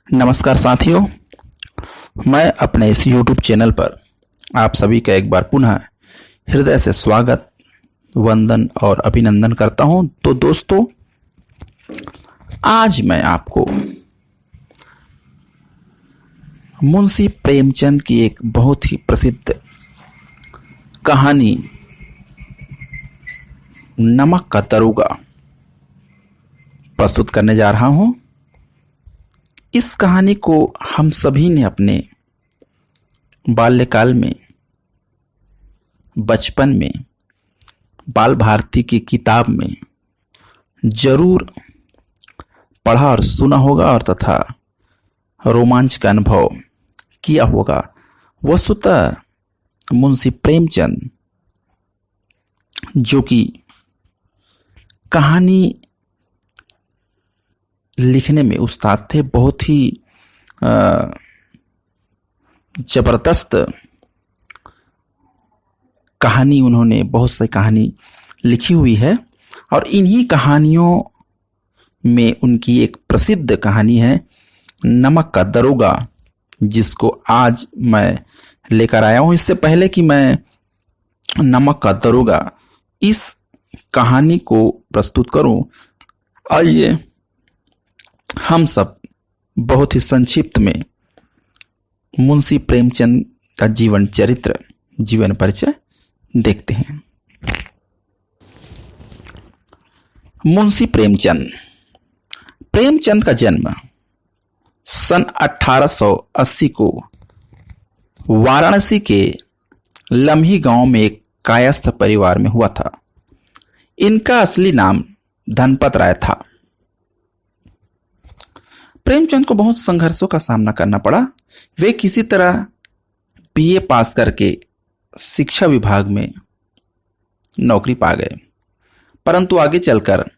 नमस्कार साथियों, मैं अपने इस YouTube चैनल पर आप सभी का एक बार पुनः हृदय से स्वागत, वंदन और अभिनंदन करता हूं। तो दोस्तों, आज मैं आपको मुंशी प्रेमचंद की एक बहुत ही प्रसिद्ध कहानी नमक का दरोगा प्रस्तुत करने जा रहा हूं। इस कहानी को हम सभी ने अपने बाल्यकाल में, बचपन में, बाल भारती की किताब में जरूर पढ़ा और सुना होगा और तथा रोमांच का अनुभव किया होगा। वस्तुतः मुंशी प्रेमचंद जो कि कहानी लिखने में उस्ताद थे, बहुत ही जबरदस्त कहानी, उन्होंने बहुत सी कहानी लिखी हुई है और इन्हीं कहानियों में उनकी एक प्रसिद्ध कहानी है नमक का दरोगा, जिसको आज मैं लेकर आया हूं। इससे पहले कि मैं नमक का दरोगा इस कहानी को प्रस्तुत करूं, आइए हम सब बहुत ही संक्षिप्त में मुंशी प्रेमचंद का जीवन चरित्र, जीवन परिचय देखते हैं। मुंशी प्रेमचंद का जन्म सन 1880 को वाराणसी के लम्ही गांव में एक कायस्थ परिवार में हुआ था। इनका असली नाम धनपत राय था। प्रेमचंद को बहुत संघर्षों का सामना करना पड़ा। वे किसी तरह बीए पास करके शिक्षा विभाग में नौकरी पा गए, परंतु आगे चलकर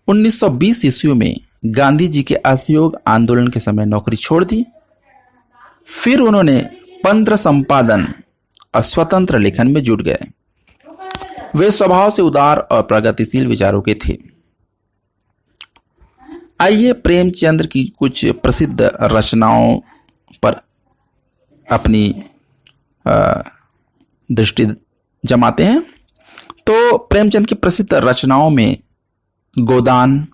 1920 ईस्वी में गांधी जी के असहयोग आंदोलन के समय नौकरी छोड़ दी। फिर उन्होंने पत्र संपादन और स्वतंत्र लेखन में जुट गए। वे स्वभाव से उदार और प्रगतिशील विचारों के थे। आइए प्रेमचंद की कुछ प्रसिद्ध रचनाओं पर अपनी दृष्टि जमाते हैं। तो प्रेमचंद की प्रसिद्ध रचनाओं में गोदान,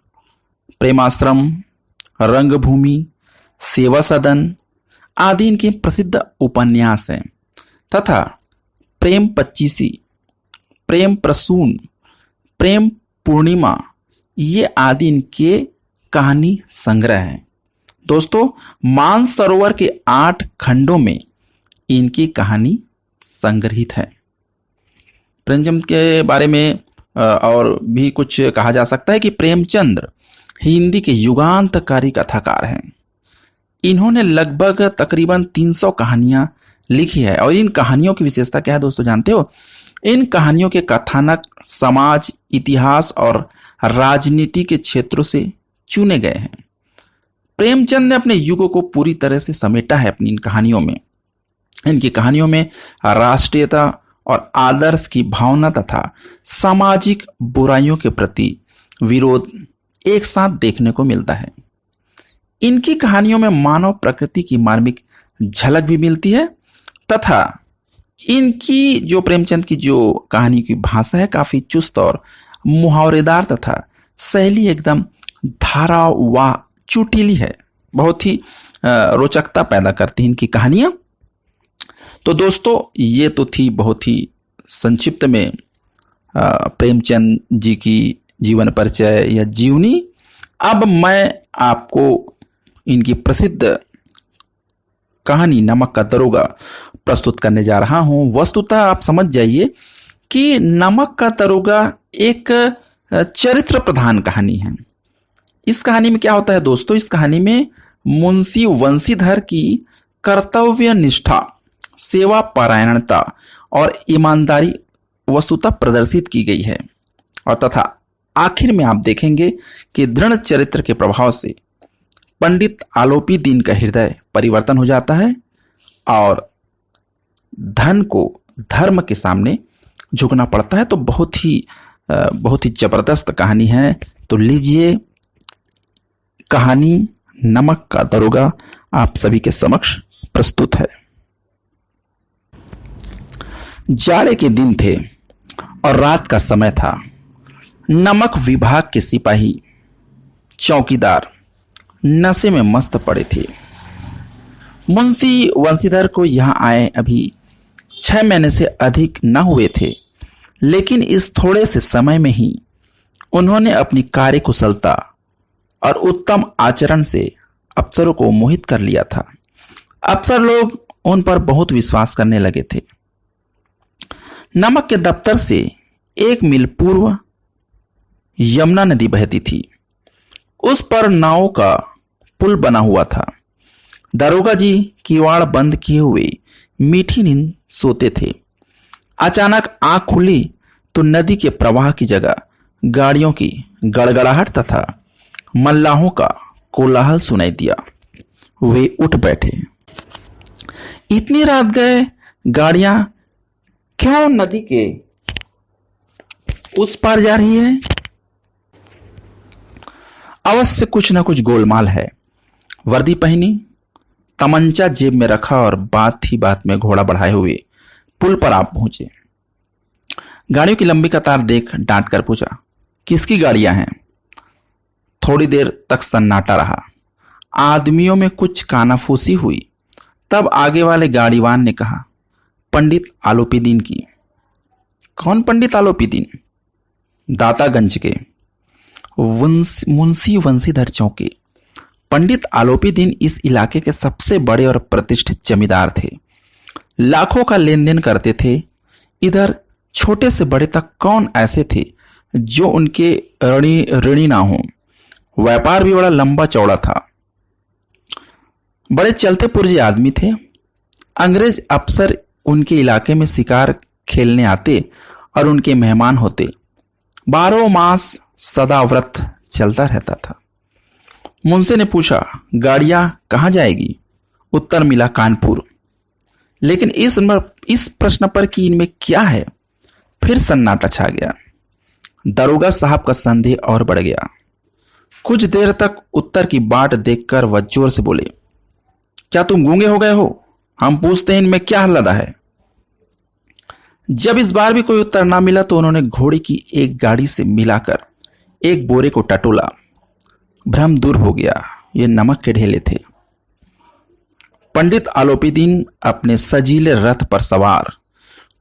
प्रेमाश्रम, रंगभूमि, सेवा सदन आदि इनके प्रसिद्ध उपन्यास हैं तथा प्रेम पच्चीसी, प्रेम प्रसून, प्रेम पूर्णिमा ये आदि इनके कहानी संग्रह है। दोस्तों, मानसरोवर के 8 खंडों में इनकी कहानी संग्रहित है। प्रेमचंद के बारे में और भी कुछ कहा जा सकता है कि प्रेमचंद हिंदी के युगांतकारी कथाकार हैं। इन्होंने लगभग तकरीबन 300 कहानियां लिखी है और इन कहानियों की विशेषता क्या है दोस्तों, जानते हो? इन कहानियों के कथानक समाज, इतिहास और राजनीति के क्षेत्रों से चुने गए हैं। प्रेमचंद ने अपने युगों को पूरी तरह से समेटा है अपनी इन कहानियों में। इनकी कहानियों में राष्ट्रीयता और आदर्श की भावना तथा सामाजिक बुराइयों के प्रति विरोध एक साथ देखने को मिलता है। इनकी कहानियों में मानव प्रकृति की मार्मिक झलक भी मिलती है तथा इनकी जो प्रेमचंद की जो कहानी की भाषा है काफी चुस्त और मुहावरेदार तथा शैली एकदम धारा व चुटीली है। बहुत ही रोचकता पैदा करती है इनकी कहानियां। तो दोस्तों, ये तो थी बहुत ही संक्षिप्त में प्रेमचंद जी की जीवन परिचय या जीवनी। अब मैं आपको इनकी प्रसिद्ध कहानी नमक का दरोगा प्रस्तुत करने जा रहा हूं। वस्तुतः आप समझ जाइए कि नमक का दरोगा एक चरित्र प्रधान कहानी है। इस कहानी में क्या होता है दोस्तों, इस कहानी में मुंशी वंशीधर की कर्तव्य निष्ठा, सेवा परायणता और ईमानदारी वस्तुतः प्रदर्शित की गई है और तथा आखिर में आप देखेंगे कि दृढ़ चरित्र के प्रभाव से पंडित आलोपी दीन का हृदय परिवर्तन हो जाता है और धन को धर्म के सामने झुकना पड़ता है। तो बहुत ही जबरदस्त कहानी है। तो लीजिए कहानी नमक का दरोगा आप सभी के समक्ष प्रस्तुत है। जाड़े के दिन थे और रात का समय था। नमक विभाग के सिपाही चौकीदार नशे में मस्त पड़े थे। मुंशी वंशीधर को यहाँ आए अभी 6 महीने से अधिक न हुए थे, लेकिन इस थोड़े से समय में ही उन्होंने अपनी कार्यकुशलता और उत्तम आचरण से अफसरों को मोहित कर लिया था। अफसर लोग उन पर बहुत विश्वास करने लगे थे। नमक के दफ्तर से 1 मील पूर्व यमुना नदी बहती थी। उस पर नावों का पुल बना हुआ था। दरोगा जी किवाड़ बंद किए हुए मीठी नींद सोते थे। अचानक आंख खुली तो नदी के प्रवाह की जगह गाड़ियों की गड़गड़ाहट तथा मल्लाहों का कोलाहल सुनाई दिया। वे उठ बैठे। इतनी रात गए गाड़ियां क्यों नदी के उस पार जा रही है? अवश्य कुछ न कुछ गोलमाल है। वर्दी पहनी, तमंचा जेब में रखा और बात ही बात में घोड़ा बढ़ाए हुए पुल पर आप पहुंचे। गाड़ियों की लंबी कतार देख डांट कर पूछा, किसकी गाड़ियां हैं? थोड़ी देर तक सन्नाटा रहा। आदमियों में कुछ कानाफूसी हुई। तब आगे वाले गाड़ीवान ने कहा, पंडित आलोपीदीन की। कौन पंडित आलोपीदीन? दातागंज के मुंशी वंशीधर चौके। पंडित आलोपीदीन इस इलाके के सबसे बड़े और प्रतिष्ठित जमींदार थे। लाखों का लेन देन करते थे। इधर छोटे से बड़े तक कौन ऐसे थे जो उनके ऋणी ना हो। व्यापार भी बड़ा लंबा चौड़ा था। बड़े चलते पुर्जे आदमी थे। अंग्रेज अफसर उनके इलाके में शिकार खेलने आते और उनके मेहमान होते। 12 मास सदा व्रत चलता रहता था। मुंशी ने पूछा, गाड़ियां कहां जाएगी? उत्तर मिला, कानपुर। लेकिन इस प्रश्न पर कि इनमें क्या है, फिर सन्नाटा छा गया। दरोगा साहब का संदेह और बढ़ गया। कुछ देर तक उत्तर की बाट देखकर वह जोर से बोले, क्या तुम गूंगे हो गए हो? हम पूछते हैं इनमें क्या हल्ला है। जब इस बार भी कोई उत्तर ना मिला तो उन्होंने घोड़े की एक गाड़ी से मिलाकर एक बोरे को टटोला। भ्रम दूर हो गया। ये नमक के ढेले थे। पंडित आलोपीदीन अपने सजीले रथ पर सवार,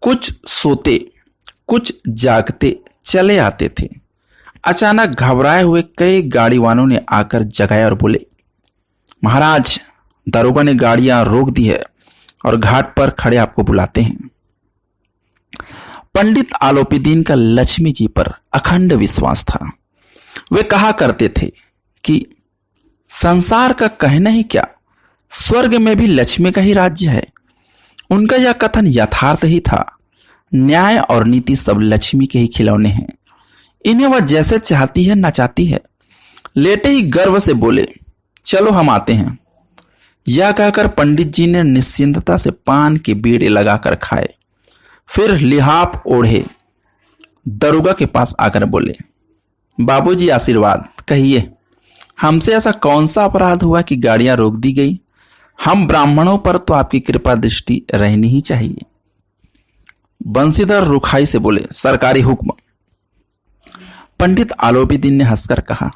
कुछ सोते कुछ जागते चले आते थे। अचानक घबराए हुए कई गाड़ीवानों ने आकर जगाया और बोले, महाराज, दरोगा ने गाड़ियां रोक दी है और घाट पर खड़े आपको बुलाते हैं। पंडित आलोपीदीन का लक्ष्मी जी पर अखंड विश्वास था। वे कहा करते थे कि संसार का कहना ही क्या, स्वर्ग में भी लक्ष्मी का ही राज्य है। उनका यह कथन यथार्थ ही था। न्याय और नीति सब लक्ष्मी के ही खिलौने हैं। इन्हें वह जैसे चाहती है नचाती है। लेटे ही गर्व से बोले, चलो हम आते हैं। यह कहकर पंडित जी ने निश्चिंतता से पान के बीड़े लगाकर खाए। फिर लिहाफ ओढ़े दरोगा के पास आकर बोले, बाबूजी आशीर्वाद, कहिए हमसे ऐसा कौन सा अपराध हुआ कि गाड़ियां रोक दी गई? हम ब्राह्मणों पर तो आपकी कृपा दृष्टि रहनी ही चाहिए। बंशीधर रुखाई से बोले, सरकारी हुक्म। पंडित आलोपीदीन ने हंसकर कहा,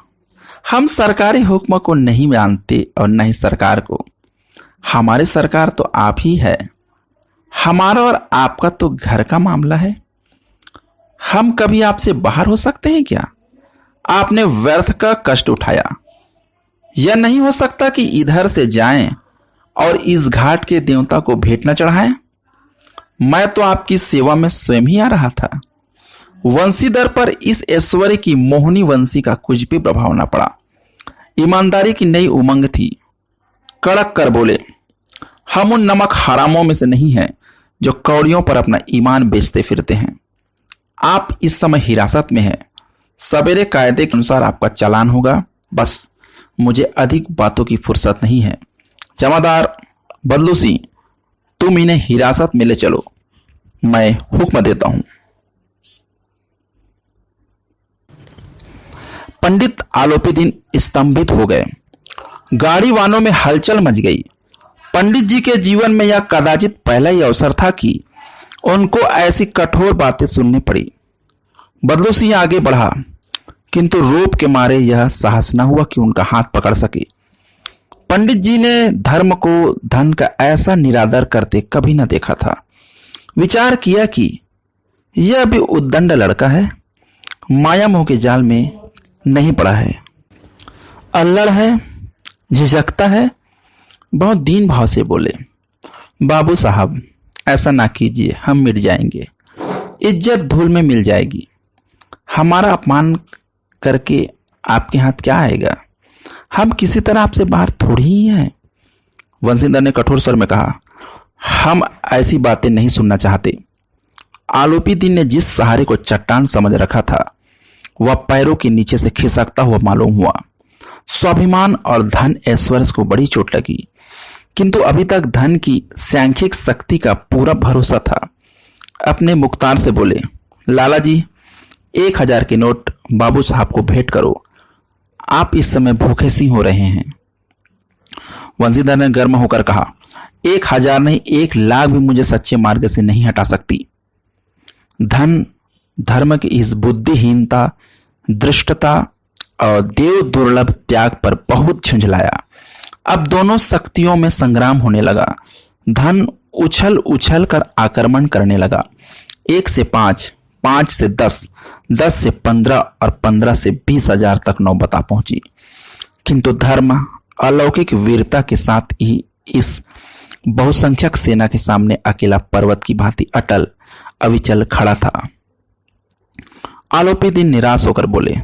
हम सरकारी हुक्म को नहीं मानते और न ही सरकार को। हमारी सरकार तो आप ही है। हमारा और आपका तो घर का मामला है। हम कभी आपसे बाहर हो सकते हैं क्या? आपने व्यर्थ का कष्ट उठाया। यह नहीं हो सकता कि इधर से जाएं और इस घाट के देवता को भेंट न चढ़ाएं। मैं तो आपकी सेवा में स्वयं ही आ रहा था। वंशीधर पर इस ऐश्वर्य की मोहनी वंशी का कुछ भी प्रभाव न पड़ा। ईमानदारी की नई उमंग थी। कड़क कर बोले, हम उन नमक हरामों में से नहीं हैं जो कौड़ियों पर अपना ईमान बेचते फिरते हैं। आप इस समय हिरासत में हैं। सवेरे कायदे के अनुसार आपका चालान होगा। बस, मुझे अधिक बातों की फुर्सत नहीं है। जमादार बदलू सिंह, तुम इन्हें हिरासत में ले चलो। मैं हुक्म देता हूं। पंडित आलोपीदीन स्तंभित हो गए। गाड़ी वानों में हलचल मच गई। पंडित जी के जीवन में यह कदाचित पहला ही अवसर था कि उनको ऐसी कठोर बातें सुननी पड़ी। बदलू सिंह आगे बढ़ा, किंतु रोब के मारे यह साहस न हुआ कि उनका हाथ पकड़ सके। पंडित जी ने धर्म को धन का ऐसा निरादर करते कभी न देखा था। विचार किया कि यह अभी उद्दंड लड़का है, माया मोह के जाल में नहीं पड़ा है, अल्लड़ है, झिझकता है। बहुत दीन भाव से बोले, बाबू साहब ऐसा ना कीजिए, हम मिट जाएंगे, इज्जत धूल में मिल जाएगी। हमारा अपमान करके आपके हाथ क्या आएगा? हम किसी तरह आपसे बाहर थोड़ी ही हैं। वंशीधर ने कठोर स्वर में कहा, हम ऐसी बातें नहीं सुनना चाहते। आलोपी दिन ने जिस सहारे को चट्टान समझ रखा था वह पैरों के नीचे से खिसकता हुआ मालूम हुआ। स्वाभिमान और धन ऐश्वर्य को बड़ी चोट लगी, किंतु अभी तक धन की सांख्यिक शक्ति का पूरा भरोसा था। अपने मुख्तार से बोले, लाला जी 1000 के नोट बाबू साहब को भेंट करो, आप इस समय भूखे सी हो रहे हैं। वंशीधर ने गर्म होकर कहा, 1000 नहीं 1 लाख भी मुझे सच्चे मार्ग से नहीं हटा सकती। धन धर्म की इस बुद्धिहीनता, दृष्टता और देव दुर्लभ त्याग पर बहुत झुंझलाया। अब दोनों शक्तियों में संग्राम होने लगा। धन उछल उछल कर आक्रमण करने लगा। 1 से 5, 5 से 10, 10 से 15 और 15 से 20,000 तक नौबत आ पहुंची। किंतु धर्म अलौकिक वीरता के साथ ही इस बहुसंख्यक सेना के सामने अकेला पर्वत की भांति अटल अविचल खड़ा था। आलोपी दिन निराश होकर बोले,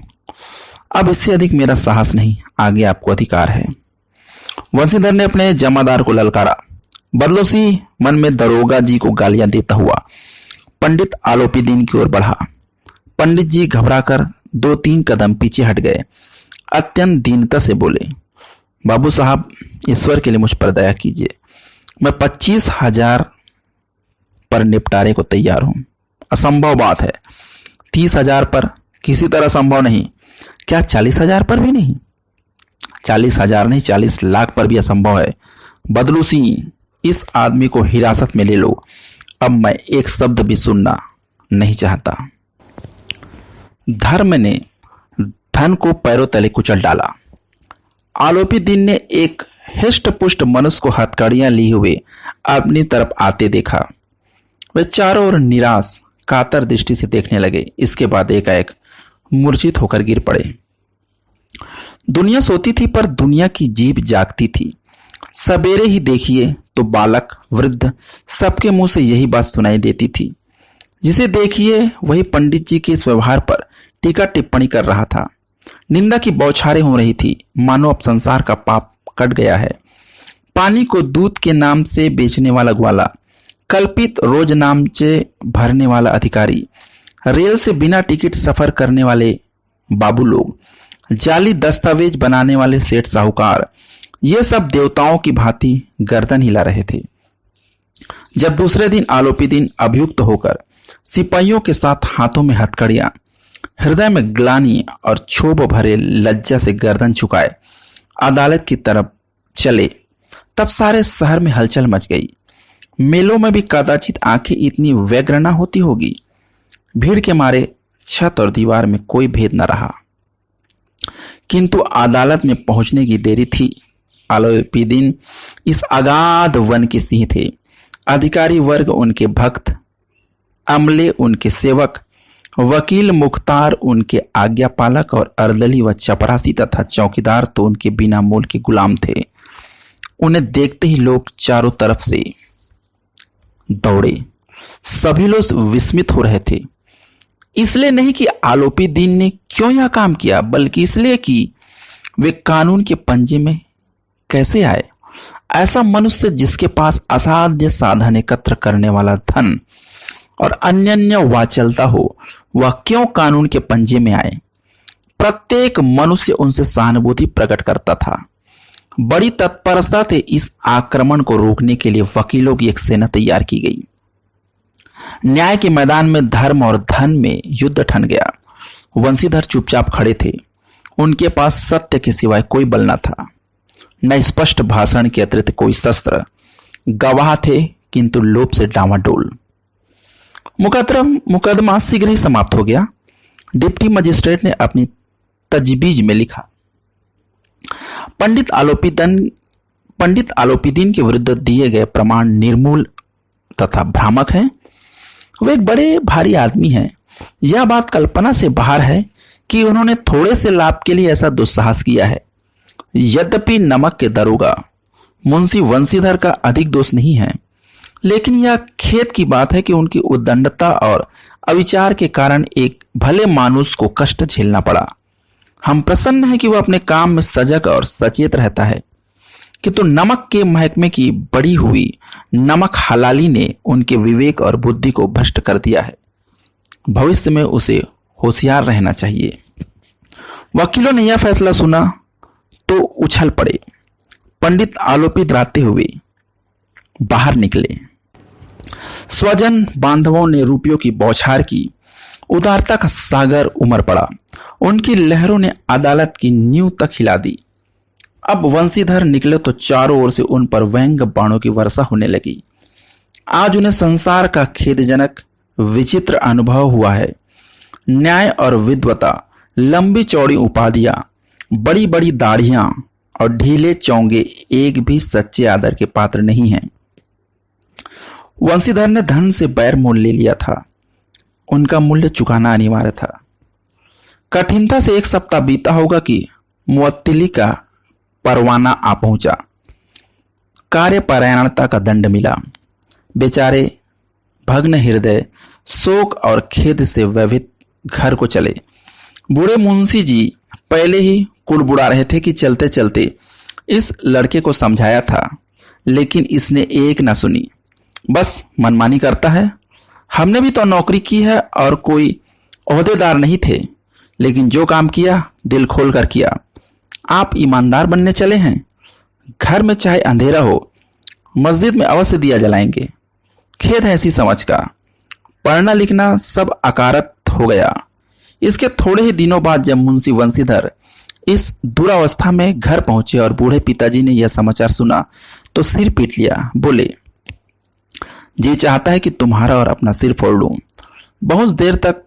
अब इससे अधिक मेरा साहस नहीं, आगे आपको अधिकार है। वंशीधर ने अपने जमादार को ललकारा। बदलो सिंह मन में दरोगा जी को गालियां देता हुआ पंडित आलोपी दिन की ओर बढ़ा। पंडित जी घबराकर 2-3 कदम पीछे हट गए। अत्यंत दीनता से बोले, बाबू साहब ईश्वर के लिए मुझ पर दया कीजिए, मैं 25,000 पर निपटारे को तैयार हूं। असंभव बात है, 30,000 पर किसी तरह संभव नहीं। क्या 40,000 पर भी नहीं? 40,000 नहीं 40 लाख पर भी असंभव है। बदलू सिंह इस आदमी को हिरासत में ले लो, अब मैं एक शब्द भी सुनना नहीं चाहता। धर्म ने धन को पैरों तले कुचल डाला। आलोपी दिन ने एक हिष्ट पुष्ट मनुष्य को हथकड़ियां लिए हुए अपनी तरफ आते देखा। वे चारों ओर निराश कातर दृष्टि से देखने लगे। इसके बाद एकाएक मूर्छित होकर गिर पड़े। दुनिया सोती थी पर दुनिया की जीभ जागती थी। सवेरे ही देखिए तो बालक वृद्ध सबके मुंह से यही बात सुनाई देती थी। जिसे देखिए वही पंडित जी के इस व्यवहार पर टीका टिप्पणी कर रहा था। निंदा की बौछारें हो रही थी, मानो अब संसार का पाप कट गया है। पानी को दूध के नाम से बेचने वाला ग्वाला, कल्पित रोज नामचे भरने वाला अधिकारी, रेल से बिना टिकट सफर करने वाले बाबू लोग, जाली दस्तावेज बनाने वाले सेठ साहूकार, ये सब देवताओं की भांति गर्दन हिला रहे थे। जब दूसरे दिन आलोपी दिन अभियुक्त होकर सिपाहियों के साथ हाथों में हथकड़ियां, हृदय में ग्लानि और क्षोभ भरे लज्जा से गर्दन झुकाए अदालत की तरफ चले, तब सारे शहर में हलचल मच गई। मेलों में भी कदाचित आंखें इतनी व्यग्र न होती होगी। भीड़ के मारे छत और दीवार में कोई भेद न रहा। किंतु अदालत में पहुंचने की देरी थी। आलोपी दिन इस अगाध वन के सिंह थे। अधिकारी वर्ग उनके भक्त, अमले उनके सेवक, वकील मुख्तार उनके आज्ञापालक और अर्दली व चपरासी तथा चौकीदार तो उनके बिना मोल के गुलाम थे। उन्हें देखते ही लोग चारों तरफ से दौड़े। सभी लोग विस्मित हो रहे थे। इसलिए नहीं कि आलोपी दिन ने क्यों यह काम किया, बल्कि इसलिए कि वे कानून के पंजे में कैसे आए। ऐसा मनुष्य जिसके पास असाध्य साधन एकत्र करने वाला धन और अन्य वाचलता हो, वह क्यों कानून के पंजे में आए। प्रत्येक मनुष्य उनसे सहानुभूति प्रकट करता था। बड़ी तत्परता से इस आक्रमण को रोकने के लिए वकीलों की एक सेना तैयार की गई। न्याय के मैदान में धर्म और धन में युद्ध ठन गया। वंशीधर चुपचाप खड़े थे। उनके पास सत्य के सिवाय कोई बल न था। न स्पष्ट भाषण के अतिरिक्त कोई शस्त्र। गवाह थे किंतु लोभ से डामाडोल। मुकदमा शीघ्र ही समाप्त हो गया। डिप्टी मजिस्ट्रेट ने अपनी तजवीज में लिखा, पंडित आलोपीदीन के विरुद्ध दिए गए प्रमाण निर्मूल तथा भ्रामक हैं। वे एक बड़े भारी आदमी हैं। यह बात कल्पना से बाहर है कि उन्होंने थोड़े से लाभ के लिए ऐसा दुस्साहस किया है। यद्यपि नमक के दरोगा मुंशी वंशीधर का अधिक दोष नहीं है, लेकिन यह खेद की बात है कि उनकी उद्दंडता और अविचार के कारण एक भले मानुष को कष्ट झेलना पड़ा। हम प्रसन्न हैं कि वह अपने काम में सजग और सचेत रहता है, किंतु नमक के महकमे की बढ़ी हुई नमक हलाली ने उनके विवेक और बुद्धि को भ्रष्ट कर दिया है। भविष्य में उसे होशियार रहना चाहिए। वकीलों ने यह फैसला सुना तो उछल पड़े। पंडित आलोपित हुए बाहर निकले। स्वजन बांधवों ने रुपयों की बौछार की। उदारता का सागर उमड़ पड़ा। उनकी लहरों ने अदालत की नींव तक हिला दी। अब वंशीधर निकले तो चारों ओर से उन पर व्यंग्य बाणों की वर्षा होने लगी। आज उन्हें संसार का खेदजनक विचित्र अनुभव हुआ है। न्याय और विद्वता, लंबी चौड़ी उपाधियां, बड़ी बड़ी दाढ़ियां और ढीले चौंगे एक भी सच्चे आदर के पात्र नहीं हैं। वंशीधर ने धन से बैर मोल ले लिया था। उनका मूल्य चुकाना अनिवार्य था। कठिनता से एक सप्ताह बीता होगा कि मुअत्तिली का परवाना आ पहुंचा। कार्यपरायणता का दंड मिला। बेचारे भग्न हृदय शोक और खेद से व्यथित घर को चले। बूढ़े मुंशी जी पहले ही कुड़बुड़ा रहे थे कि चलते चलते इस लड़के को समझाया था, लेकिन इसने एक न सुनी। बस मनमानी करता है। हमने भी तो नौकरी की है और कोई ओहदेदार नहीं थे, लेकिन जो काम किया दिल खोल कर किया। आप ईमानदार बनने चले हैं। घर में चाहे अंधेरा हो, मस्जिद में अवश्य दिया जलाएंगे। खेद है ऐसी समझ का। पढ़ना लिखना सब अकारत हो गया। इसके थोड़े ही दिनों बाद जब मुंशी वंशीधर इस दुरावस्था में घर पहुंचे और बूढ़े पिताजी ने यह समाचार सुना तो सिर पीट लिया। बोले, जी चाहता है कि तुम्हारा और अपना सिर फोड़ लूं। बहुत देर तक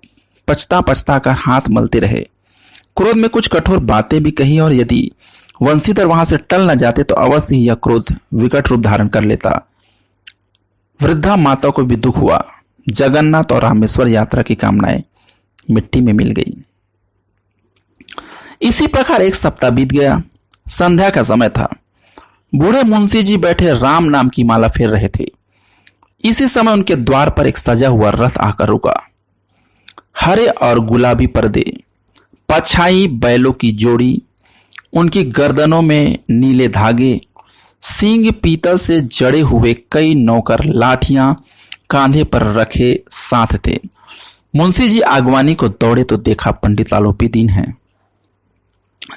पछता पछता कर हाथ मलते रहे। क्रोध में कुछ कठोर बातें भी कही और यदि वंशीधर वहां से टल न जाते तो अवश्य ही यह क्रोध विकट रूप धारण कर लेता। वृद्धा माता को भी दुख हुआ। जगन्नाथ और रामेश्वर यात्रा की कामनाएं मिट्टी में मिल गई। इसी प्रकार एक सप्ताह बीत गया। संध्या का समय था। बूढ़े मुंशी जी बैठे राम नाम की माला फेर रहे थे। इसी समय उनके द्वार पर एक सजा हुआ रथ आकर रुका। हरे और गुलाबी पर्दे, पछाई बैलों की जोड़ी, उनकी गर्दनों में नीले धागे, सींग पीतल से जड़े हुए कई नौकर लाठियां कांधे पर रखे साथ थे। मुंशी जी आगवानी को दौड़े तो देखा पंडित आलोपीदीन हैं।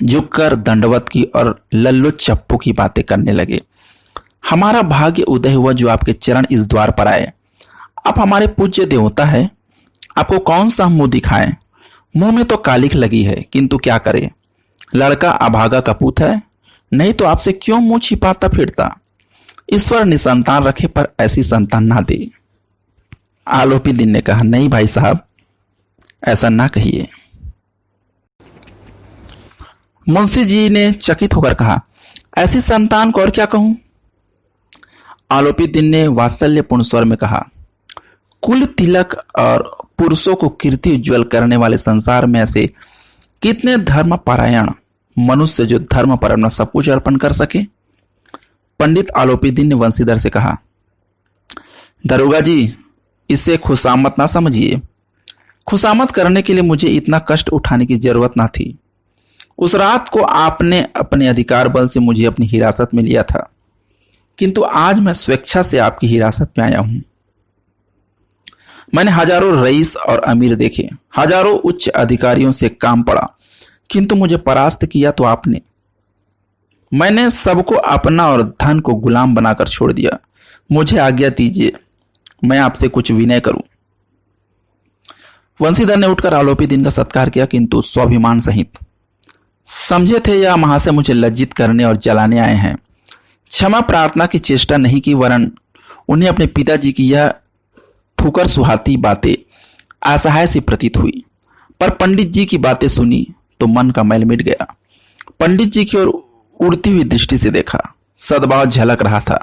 झुककर दंडवत की और लल्लो चप्पू की बातें करने लगे। हमारा भाग्य उदय हुआ जो आपके चरण इस द्वार पर आए। आप हमारे पूज्य देवता है। आपको कौन सा मुंह दिखाएं? मुंह में तो कालिख लगी है, किंतु क्या करे। लड़का अभागा कपूत है, नहीं तो आपसे क्यों मुंह छिपाता फिरता। ईश्वर निसंतान रखे पर ऐसी संतान ना दे। आलोपीदीन ने कहा, नहीं भाई साहब, ऐसा ना कहिए। मुंशी जी ने चकित होकर कहा, ऐसी संतान को और क्या कहूं। आलोपीदीन ने वात्सल्यपूर्ण स्वर में कहा, कुल तिलक और पुरुषों को कीर्ति उज्ज्वल करने वाले संसार में ऐसे कितने धर्म परायण मनुष्य जो धर्म पर अपना सब कुछ अर्पण कर सके। पंडित आलोपीदीन ने वंशीधर से कहा, दरोगा जी, इसे खुशामत ना समझिए। खुशामत करने के लिए मुझे इतना कष्ट उठाने की जरूरत ना थी। उस रात को आपने अपने अधिकार बल से मुझे अपनी हिरासत में लिया था, किंतु आज मैं स्वेच्छा से आपकी हिरासत में आया हूं। मैंने हजारों रईस और अमीर देखे, हजारों उच्च अधिकारियों से काम पड़ा, किंतु मुझे परास्त किया तो आपने। मैंने सबको अपना और धन को गुलाम बनाकर छोड़ दिया। मुझे आज्ञा दीजिए, मैं आपसे कुछ विनय करूं। वंशीधर ने उठकर आलोपीदीन का सत्कार किया, किंतु स्वाभिमान सहित। समझे थे या महाशय मुझे लज्जित करने और जलाने आए हैं। क्षमा प्रार्थना की चेष्टा नहीं की, वरन उन्हें अपने पिताजी की यह ठुकर सुहाती बातें असहाय सी प्रतीत हुई। पर पंडित जी की बातें सुनी तो मन का मैल मिट गया। पंडित जी की ओर उड़ती हुई दृष्टि से देखा, सद्भाव झलक रहा था।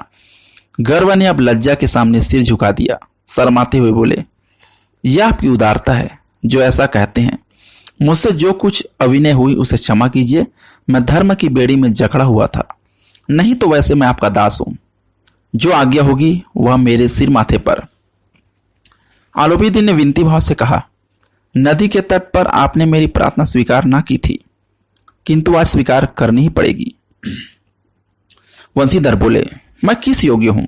गर्व ने अब लज्जा के सामने सिर झुका दिया। शर्माते हुए बोले, यह आपकी उदारता है जो ऐसा कहते हैं। मुझसे जो कुछ अविनय हुई उसे क्षमा कीजिए। मैं धर्म की बेड़ी में जकड़ा हुआ था, नहीं तो वैसे मैं आपका दास हूं। जो आज्ञा होगी वह मेरे सिर माथे पर। आलोपीदीन ने विनती भाव से कहा, नदी के तट पर आपने मेरी प्रार्थना स्वीकार ना की थी, किंतु आज स्वीकार करनी ही पड़ेगी। वंशीधर बोले, मैं किस योग्य हूं,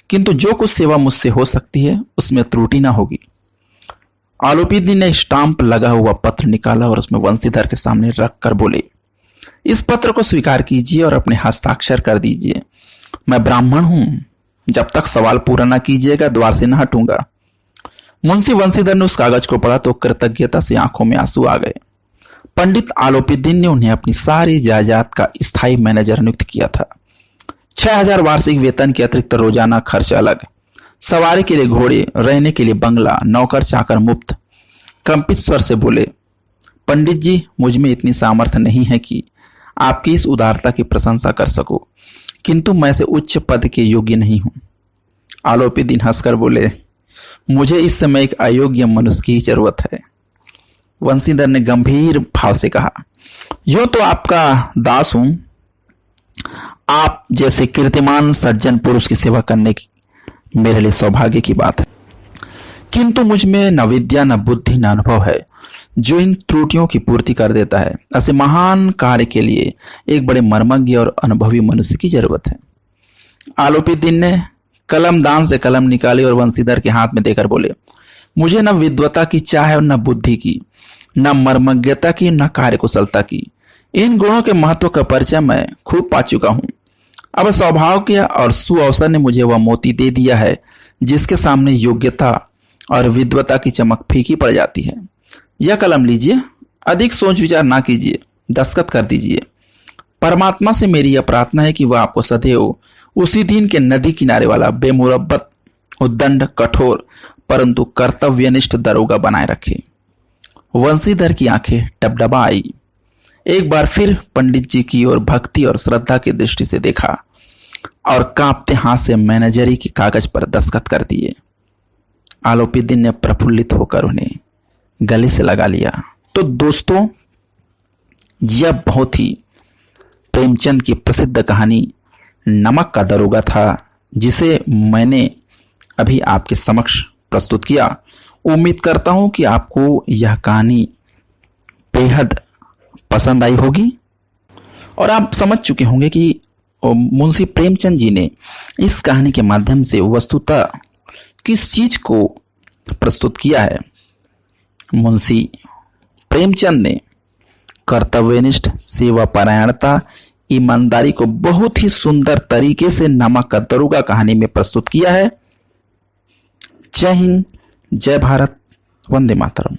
किंतु जो कुछ सेवा मुझसे हो सकती है उसमें त्रुटि ना होगी। आलोपीदीन ने स्टाम्प लगा हुआ पत्र निकाला और उसमें वंशीधर के सामने रख कर बोले, इस पत्र को स्वीकार कीजिए और अपने हस्ताक्षर कर दीजिए। मैं ब्राह्मण हूं, जब तक सवाल पूरा ना कीजिएगा द्वार से न हटूंगा। मुंशी वंशीधर ने उस कागज को पढ़ा तो कृतज्ञता से आंखों में आंसू आ गए। पंडित आलोपीदीन ने उन्हें अपनी सारी जायदाद का स्थायी मैनेजर नियुक्त किया था। 6000 वार्षिक वेतन के अतिरिक्त रोजाना खर्च अलग, सवारी के लिए घोड़े, रहने के लिए बंगला, नौकर चाकर मुफ्त। कंपित स्वर से बोले, पंडित जी, मुझ में इतनी सामर्थ्य नहीं है कि आपकी इस उदारता की प्रशंसा कर सकूं, किंतु मैं से उच्च पद के योग्य नहीं हूं। आलोपीदीन हंसकर बोले, मुझे इस समय एक अयोग्य मनुष्य की जरूरत है। वंशीधर ने गंभीर भाव से कहा, यो तो आपका दास हूं। आप जैसे कीर्तिमान सज्जन पुरुष की सेवा करने की मेरे लिए सौभाग्य की बात है, किंतु मुझ में न विद्या, न बुद्धि, न अनुभव है जो इन त्रुटियों की पूर्ति कर देता है। ऐसे महान कार्य के लिए एक बड़े मर्मज्ञ और अनुभवी मनुष्य की जरूरत है। आलोपीदीन ने कलम दान से कलम निकाली और वंशीधर के हाथ में देकर बोले, मुझे न विद्वता की चाह है और न बुद्धि की, न मर्मज्ञता की, न कार्यकुशलता की। इन गुणों के महत्व का परिचय मैं खूब पा चुका हूं। अब स्वभाव के और सुअवसर ने मुझे वह मोती दे दिया है जिसके सामने योग्यता और विद्वता की चमक फीकी पड़ जाती है। यह कलम लीजिए, अधिक सोच विचार ना कीजिए, दस्तखत कर दीजिए। परमात्मा से मेरी यह प्रार्थना है कि वह आपको सदैव उसी दिन के नदी किनारे वाला बेमुरब्बत, उद्दंड, कठोर परंतु कर्तव्यनिष्ठ दरोगा बनाए रखे। वंशीधर की आंखें डबडबा आई। एक बार फिर पंडित जी की ओर भक्ति और श्रद्धा की दृष्टि से देखा और कांपते हाथ से मैनेजरी के कागज पर दस्तखत कर दिए। आलोपीदीन ने प्रफुल्लित होकर उन्हें गले से लगा लिया। तो दोस्तों, यह बहुत ही प्रेमचंद की प्रसिद्ध कहानी नमक का दरोगा था, जिसे मैंने अभी आपके समक्ष प्रस्तुत किया। उम्मीद करता हूं कि आपको यह कहानी बेहद पसंद आई होगी और आप समझ चुके होंगे कि मुंशी प्रेमचंद जी ने इस कहानी के माध्यम से वस्तुतः किस चीज को प्रस्तुत किया है। मुंशी प्रेमचंद ने कर्तव्यनिष्ठ, सेवा परायणता, ईमानदारी को बहुत ही सुंदर तरीके से नमक का दरोगा कहानी में प्रस्तुत किया है। जय हिंद, जय भारत, वंदे मातरम।